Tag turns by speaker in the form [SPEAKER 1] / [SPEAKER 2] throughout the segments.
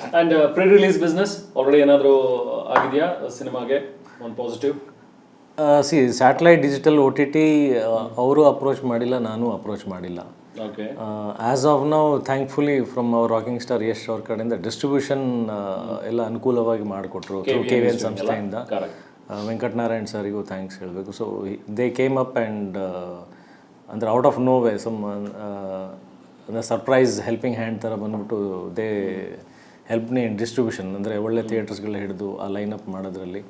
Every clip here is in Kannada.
[SPEAKER 1] ಆ್ಯಂಡ್ ಪ್ರೀ-ರಿಲೀಸ್ ಬಿಸ್ನೆಸ್ ಆಲ್ರೆಡಿ ಏನಾದರೂ ಆಗಿದೆಯಾ ಸಿನಿಮಾಗೆ ಒಂದು positive?
[SPEAKER 2] C satellite digital O T T ಅವರು ಅಪ್ರೋಚ್ ಮಾಡಿಲ್ಲ, ನಾನು ಅಪ್ರೋಚ್ ಮಾಡಿಲ್ಲ.
[SPEAKER 1] Okay.
[SPEAKER 2] As of now thankfully from our rocking star Yash ಅವ್ರ ಕಡೆಯಿಂದ ಡಿಸ್ಟ್ರಿಬ್ಯೂಷನ್ ಎಲ್ಲ ಅನುಕೂಲವಾಗಿ ಮಾಡಿಕೊಟ್ರು ಕೆ ವಿ ಎನ್ ಸಂಸ್ಥೆಯಿಂದ. ವೆಂಕಟನಾರಾಯಣ್ ಸರಿಗೂ ಥ್ಯಾಂಕ್ಸ್ ಹೇಳಬೇಕು. So they came up and ಅಂದರೆ out of no way some surprise helping hand ಥರ ಬಂದ್ಬಿಟ್ಟು ದೇ ಹೆಲ್ಪ್ನಿ ಇನ್ ಡಿಸ್ಟ್ರಿಬ್ಯೂಷನ್, ಅಂದರೆ ಒಳ್ಳೆ ಥಿಯೇಟರ್ಸ್ಗಳು ಹಿಡಿದು ಆ ಲೈನಪ್ ಮಾಡೋದ್ರಲ್ಲಿ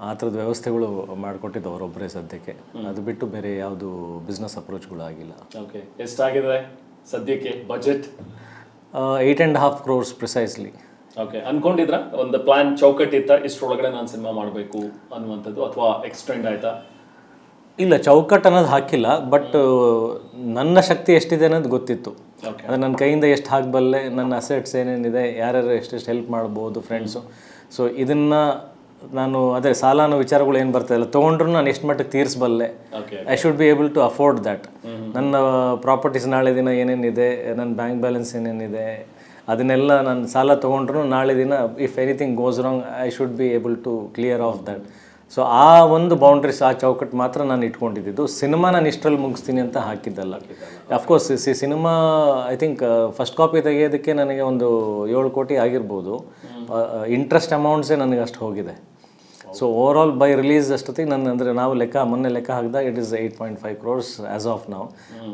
[SPEAKER 2] ಆ ಥರದ ವ್ಯವಸ್ಥೆಗಳು ಮಾಡಿಕೊಟ್ಟಿದ್ದು ಅವರೊಬ್ಬರೇ ಸದ್ಯಕ್ಕೆ. ಅದು ಬಿಟ್ಟು ಬೇರೆ ಯಾವುದು ಬಿಸ್ನೆಸ್ ಅಪ್ರೋಚ್ಗಳು ಆಗಿಲ್ಲ.
[SPEAKER 1] ಓಕೆ. ಎಷ್ಟಾಗಿದೆ ಸದ್ಯಕ್ಕೆ ಬಜೆಟ್?
[SPEAKER 2] 8.5 crores precisely.
[SPEAKER 1] ಓಕೆ. ಅನ್ಕೊಂಡಿದ್ರ ಒಂದು ಪ್ಲಾನ್ ಚೌಕಟ್ಟಿತ್ತ ಇಷ್ಟರೊಳಗಡೆ ನಾನು ಸಿನಿಮಾ ಮಾಡಬೇಕು ಅನ್ನುವಂಥದ್ದು, ಅಥವಾ ಎಕ್ಸ್ಟೆಂಡ್ ಆಯ್ತಾ?
[SPEAKER 2] ಇಲ್ಲ, ಚೌಕಟ್ಟು ಅನ್ನೋದು ಹಾಕಿಲ್ಲ, ಬಟ್ ನನ್ನ ಶಕ್ತಿ ಎಷ್ಟಿದೆ ಅನ್ನೋದು ಗೊತ್ತಿತ್ತು. ಅಂದರೆ ನನ್ನ ಕೈಯಿಂದ ಎಷ್ಟು ಹಾಕಬಲ್ಲೆ, ನನ್ನ ಅಸೆಟ್ಸ್ ಏನೇನಿದೆ, ಯಾರ್ಯಾರು ಎಷ್ಟೆಷ್ಟು ಹೆಲ್ಪ್ ಮಾಡ್ಬೋದು ಫ್ರೆಂಡ್ಸು. ಸೊ ಇದನ್ನು ನಾನು ಅದೇ ಸಾಲ ಅನ್ನೋ ವಿಚಾರಗಳು ಏನು ಬರ್ತಾಯಿಲ್ಲ, ತೊಗೊಂಡ್ರು ನಾನು ಎಷ್ಟು ಮಟ್ಟಿಗೆ ತೀರಿಸಬಲ್ಲೆ, I should be able to afford that. ನನ್ನ ಪ್ರಾಪರ್ಟೀಸ್ ನಾಳೆ ದಿನ ಏನೇನಿದೆ, ನನ್ನ ಬ್ಯಾಂಕ್ ಬ್ಯಾಲೆನ್ಸ್ ಏನೇನಿದೆ, ಅದನ್ನೆಲ್ಲ ನಾನು ಸಾಲ ತೊಗೊಂಡ್ರು ನಾಳೆ ದಿನ if anything goes wrong I should be able to clear off that. So ಆ ಒಂದು ಬೌಂಡ್ರೀಸ್, ಆ ಚೌಕಟ್ಟು ಮಾತ್ರ ನಾನು ಇಟ್ಕೊಂಡಿದ್ದು. ಸಿನಿಮಾ ನಾನು ಇಷ್ಟರಲ್ಲಿ ಮುಗಿಸ್ತೀನಿ ಅಂತ ಹಾಕಿದ್ದಲ್ಲ. Of course cinema I think first copy ತೆಗೆಯೋದಕ್ಕೆ ನನಗೆ ಒಂದು 7 ಕೋಟಿ ಆಗಿರ್ಬೋದು. ಇಂಟ್ರೆಸ್ಟ್ ಅಮೌಂಟ್ಸೇ ನನಗೆ ಅಷ್ಟು ಹೋಗಿದೆ. So over all by release ಅಷ್ಟೊತ್ತಿಗೆ ನನ್ನ ಅಂದರೆ ನಾವು ಮೊನ್ನೆ ಲೆಕ್ಕ ಹಾಕಿದಾಗ it is 8.5 crores as of ನಾವು.